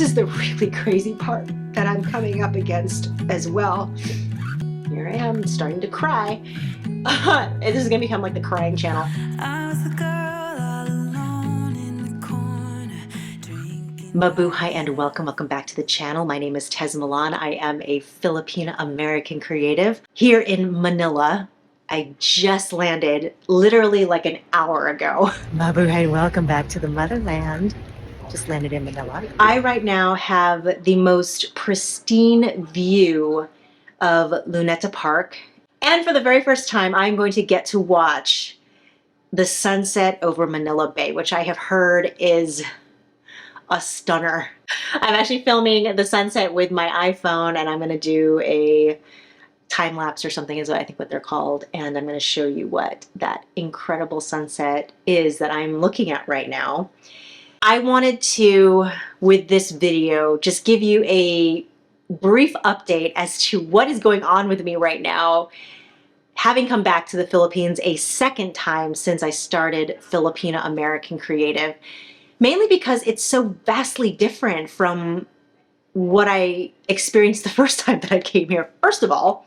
this is the really crazy part that I'm coming up against as well. Here I am starting to cry. This is gonna become like the crying channel. Mabuhay and welcome back to the channel. My name is Tez Milan. I am a Filipina American creative here in Manila. I just landed literally like an hour ago. Mabuhay and welcome back to the motherland. Just landed in Manila. I right now have the most pristine view of Luneta Park. And for the very first time, I'm going to get to watch the sunset over Manila Bay, which I have heard is a stunner. I'm actually filming the sunset with my iPhone, and I'm going to do a time lapse or something is I think what they're called, and I'm going to show you what that incredible sunset is that I'm looking at right now. I wanted to, with this video, just give you a brief update as to what is going on with me right now, having come back to the Philippines a second time since I started Filipina American Creative. Mainly because it's so vastly different from what I experienced the first time that I came here. First of all,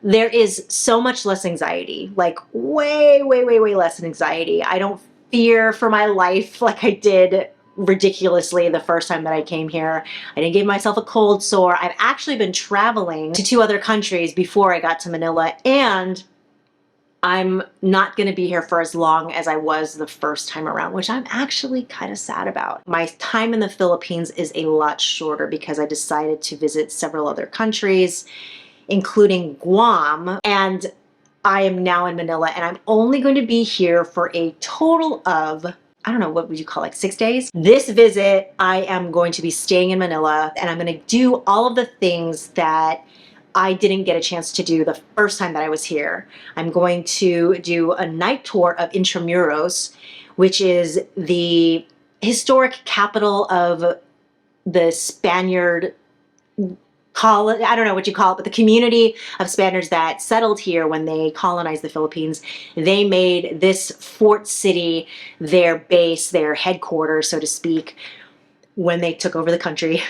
there is so much less anxiety, like way less anxiety. I don't fear for my life like I did ridiculously the first time that I came here. I didn't give myself a cold sore. I've actually been traveling to 2 other countries before I got to Manila, and I'm not going to be here for as long as I was the first time around, which I'm actually kind of sad about. My time in the Philippines is a lot shorter because I decided to visit several other countries, including Guam, and I am now in Manila, and I'm only going to be here for a total of, I don't know, what would you call it, like 6 days? This visit, I am going to be staying in Manila, and I'm going to do all of the things that I didn't get a chance to do the first time that I was here. I'm going to do a night tour of Intramuros, which is the historic capital of the Spaniard colony, I don't know what you call it, but the community of Spaniards that settled here when they colonized the Philippines. They made this fort city their base, their headquarters, so to speak, when they took over the country.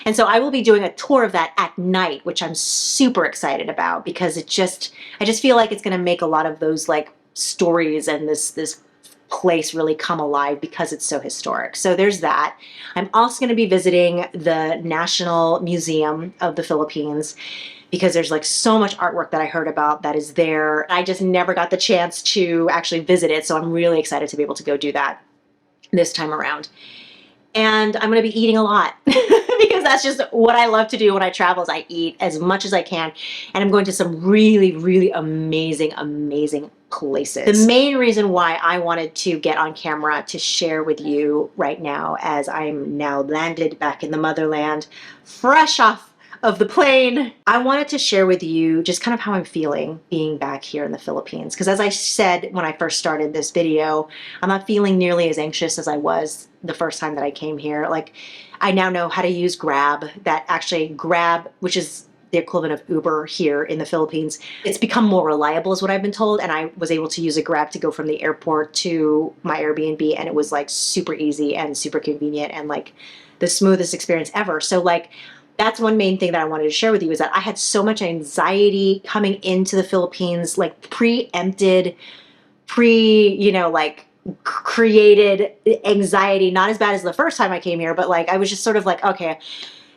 And so I will be doing a tour of that at night, which I'm super excited about because I just feel like it's going to make a lot of those like stories and this place really come alive because it's so historic. So there's that. I'm also going to be visiting the National Museum of the Philippines because there's like so much artwork that I heard about that is there. I just never got the chance to actually visit it. So I'm really excited to be able to go do that this time around. And I'm going to be eating a lot because that's just what I love to do when I travel is I eat as much as I can. And I'm going to some really amazing places. The main reason why I wanted to get on camera to share with you right now, as I'm now landed back in the motherland, fresh off of the plane, I wanted to share with you just kind of how I'm feeling being back here in the Philippines. Because as I said when I first started this video, I'm not feeling nearly as anxious as I was the first time that I came here. Like, I now know how to use Grab, that actually Grab, which is the equivalent of Uber here in the Philippines, it's become more reliable is what I've been told, and I was able to use a Grab to go from the airport to my Airbnb, and it was like super easy and super convenient and like the smoothest experience ever. So like, that's one main thing that I wanted to share with you is that I had so much anxiety coming into the Philippines, like preempted, like created anxiety, not as bad as the first time I came here, but like I was just sort of like, okay,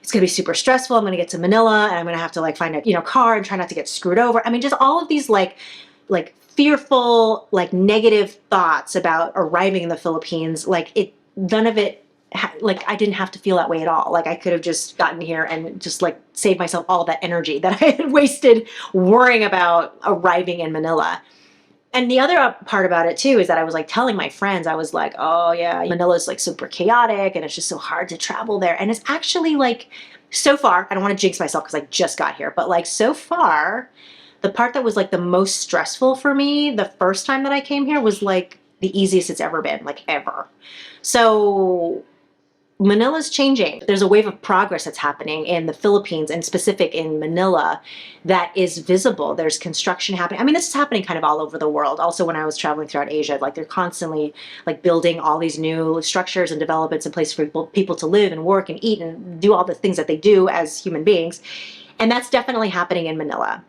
it's gonna be super stressful. I'm gonna get to Manila and I'm gonna have to like find a car and try not to get screwed over. I mean, just all of these like fearful, like negative thoughts about arriving in the Philippines. Like none of it. Like I didn't have to feel that way at all. Like I could have just gotten here and just like saved myself all that energy that I had wasted worrying about arriving in Manila. And the other part about it too is that I was like telling my friends, I was like, oh yeah, Manila's like super chaotic and it's just so hard to travel there. And it's actually like, so far, I don't want to jinx myself because I just got here, but like so far, the part that was like the most stressful for me the first time that I came here was like the easiest it's ever been, like ever. So Manila's changing. There's a wave of progress that's happening in the Philippines and specific in Manila that is visible. There's construction happening. I mean, this is happening kind of all over the world. Also, when I was traveling throughout Asia, like they're constantly like building all these new structures and developments in place for people to live and work and eat and do all the things that they do as human beings. And that's definitely happening in Manila.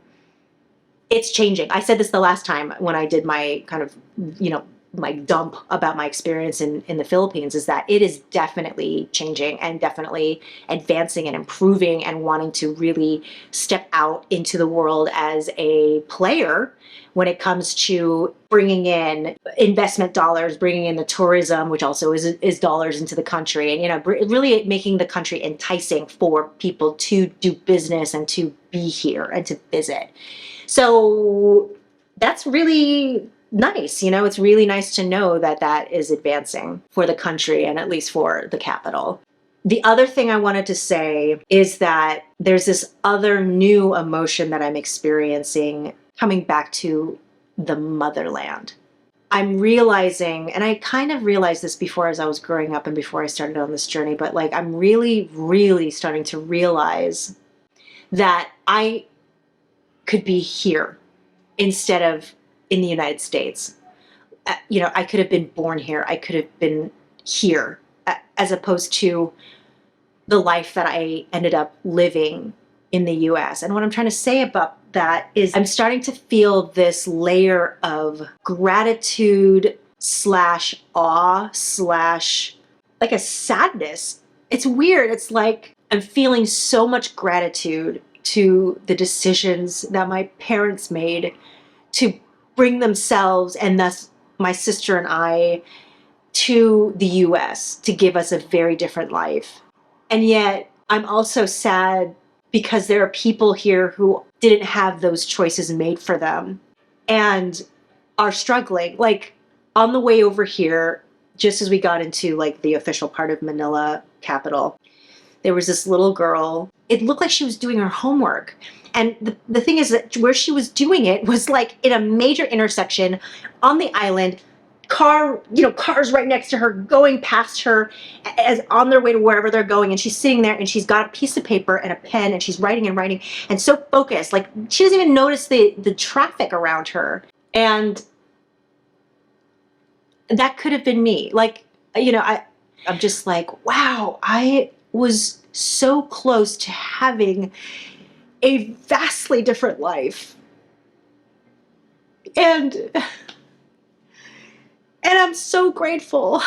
It's changing. I said this the last time when I did my kind of, my dump about my experience in the Philippines, is that it is definitely changing and definitely advancing and improving and wanting to really step out into the world as a player when it comes to bringing in investment dollars, bringing in the tourism, which also is dollars into the country, and really making the country enticing for people to do business and to be here and to visit. So that's really nice. It's really nice to know that that is advancing for the country and at least for the capital. The other thing I wanted to say is that there's this other new emotion that I'm experiencing coming back to the motherland. I'm realizing, and I kind of realized this before as I was growing up and before I started on this journey, but like I'm really, really starting to realize that I could be here instead of in the United States. I could have been born here. I could have been here, as opposed to the life that I ended up living in the US. And what I'm trying to say about that is I'm starting to feel this layer of gratitude slash awe slash like a sadness. It's weird. It's like I'm feeling so much gratitude to the decisions that my parents made to bring themselves and thus my sister and I to the US to give us a very different life. And yet I'm also sad because there are people here who didn't have those choices made for them and are struggling. Like on the way over here, just as we got into like the official part of Manila capital, there was this little girl. It looked like she was doing her homework. And the thing is that where she was doing it was like in a major intersection on the island, cars right next to her going past her as on their way to wherever they're going. And she's sitting there and she's got a piece of paper and a pen and she's writing and so focused, like she doesn't even notice the traffic around her. And that could have been me. Like, I'm just like, wow, I was so close to having a vastly different life. And I'm so grateful.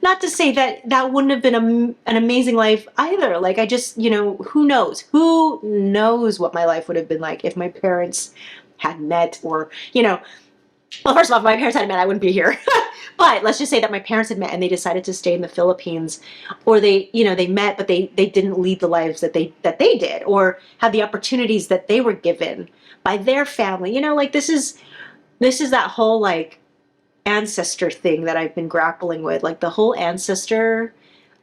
Not to say that that wouldn't have been an amazing life either. Like I just, who knows? Who knows what my life would have been like if my parents had met or, well, first of all, if my parents hadn't met, I wouldn't be here. But let's just say that my parents had met and they decided to stay in the Philippines, or they met, but they didn't lead the lives that they did, or had the opportunities that they were given by their family. Like this is that whole like ancestor thing that I've been grappling with. Like the whole ancestor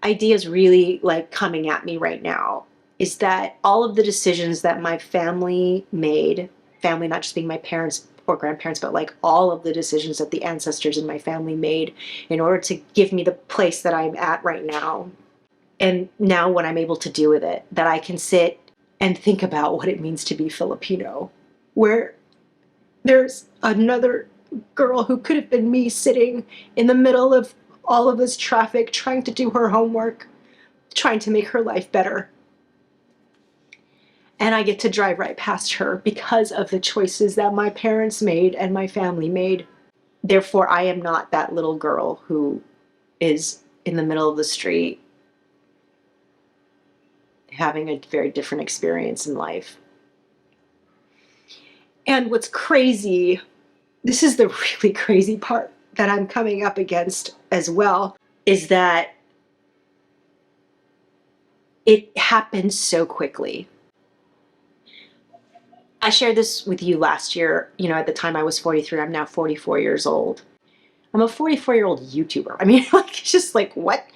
idea is really like coming at me right now. Is that all of the decisions that my family made, family not just being my parents or grandparents, but like all of the decisions that the ancestors in my family made in order to give me the place that I'm at right now. And now what I'm able to do with it, that I can sit and think about what it means to be Filipino, where there's another girl who could have been me sitting in the middle of all of this traffic, trying to do her homework, trying to make her life better. And I get to drive right past her because of the choices that my parents made and my family made. Therefore, I am not that little girl who is in the middle of the street having a very different experience in life. And what's crazy, this is the really crazy part that I'm coming up against as well, is that it happened so quickly. I shared this with you last year. At the time I was 43, I'm now 44 years old. I'm a 44-year-old YouTuber. I mean, like, it's just like, what?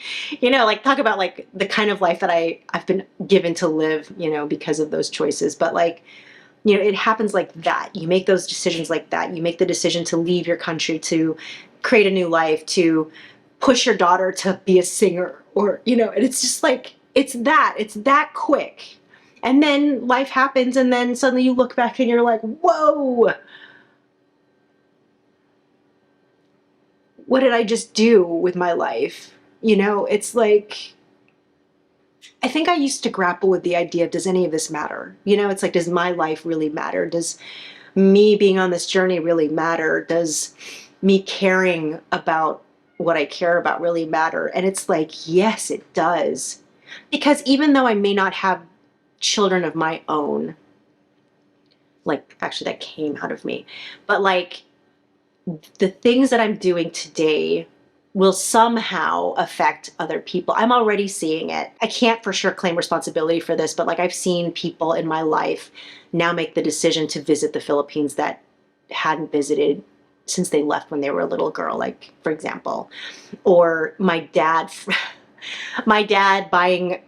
Like, talk about like the kind of life that I've been given to live, because of those choices. But like, it happens like that. You make those decisions like that. You make the decision to leave your country, to create a new life, to push your daughter to be a singer, or, you know, and it's just like, it's that quick. And then life happens, and then suddenly you look back and you're like, whoa, what did I just do with my life? You know, it's like, I think I used to grapple with the idea of, does any of this matter? You know, it's like, does my life really matter? Does me being on this journey really matter? Does me caring about what I care about really matter? And it's like, yes, it does. Because even though I may not have children of my own, like, actually that came out of me, but like, the things that I'm doing today will somehow affect other people. I'm already seeing it. I can't for sure claim responsibility for this, but like, I've seen people in my life now make the decision to visit the Philippines that hadn't visited since they left when they were a little girl, like, for example. Or my dad buying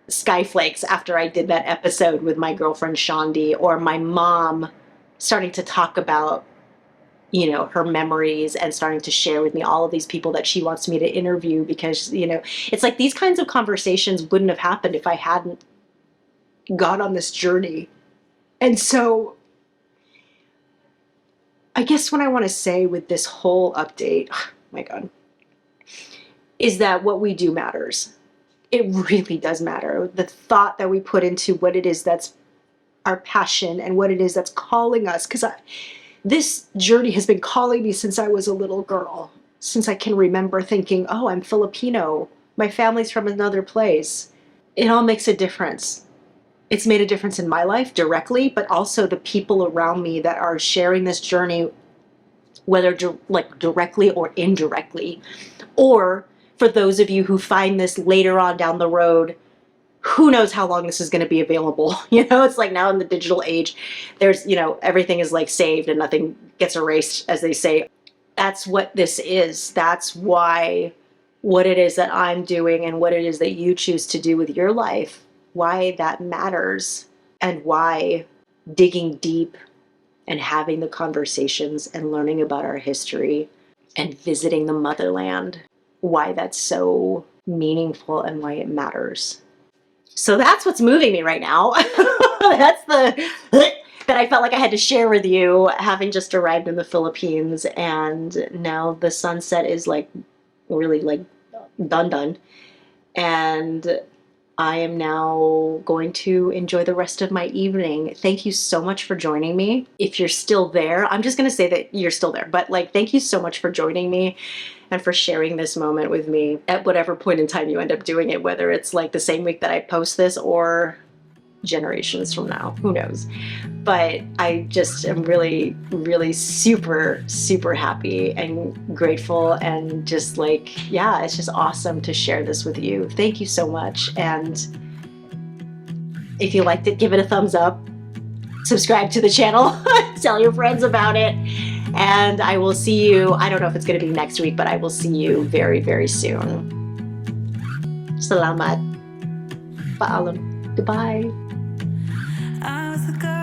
Skyflakes after I did that episode with my girlfriend Shandi, or my mom starting to talk about, you know, her memories and starting to share with me all of these people that she wants me to interview, because, you know, it's like these kinds of conversations wouldn't have happened if I hadn't gone on this journey. And so I guess what I want to say with this whole update, oh my God, is that what we do matters. It really does matter. The thought that we put into what it is that's our passion and what it is that's calling us. Because this journey has been calling me since I was a little girl, since I can remember thinking, oh, I'm Filipino. My family's from another place. It all makes a difference. It's made a difference in my life directly, but also the people around me that are sharing this journey, whether like directly or indirectly. Or for those of you who find this later on down the road, who knows how long this is going to be available. You know, it's like now in the digital age, there's, you know, everything is like saved and nothing gets erased, as they say. That's what this is. That's why what it is that I'm doing and what it is that you choose to do with your life, why that matters, and why digging deep and having the conversations and learning about our history and visiting the motherland, why that's so meaningful and why it matters. So that's what's moving me right now. That's the that I felt like I had to share with you, having just arrived in the Philippines, and now the sunset is like really like done. And I am now going to enjoy the rest of my evening. Thank you so much for joining me. If you're still there, I'm just going to say that you're still there, but like, thank you so much for joining me and for sharing this moment with me at whatever point in time you end up doing it, whether it's like the same week that I post this or generations from now, who knows. But I just am really, really super, super happy and grateful, and just like, yeah, it's just awesome to share this with you. Thank you so much. And if you liked it, give it a thumbs up, subscribe to the channel, tell your friends about it. And I will see you, I don't know if it's going to be next week, but I will see you very, very soon. Salamat. Paalam. Goodbye. I was the girl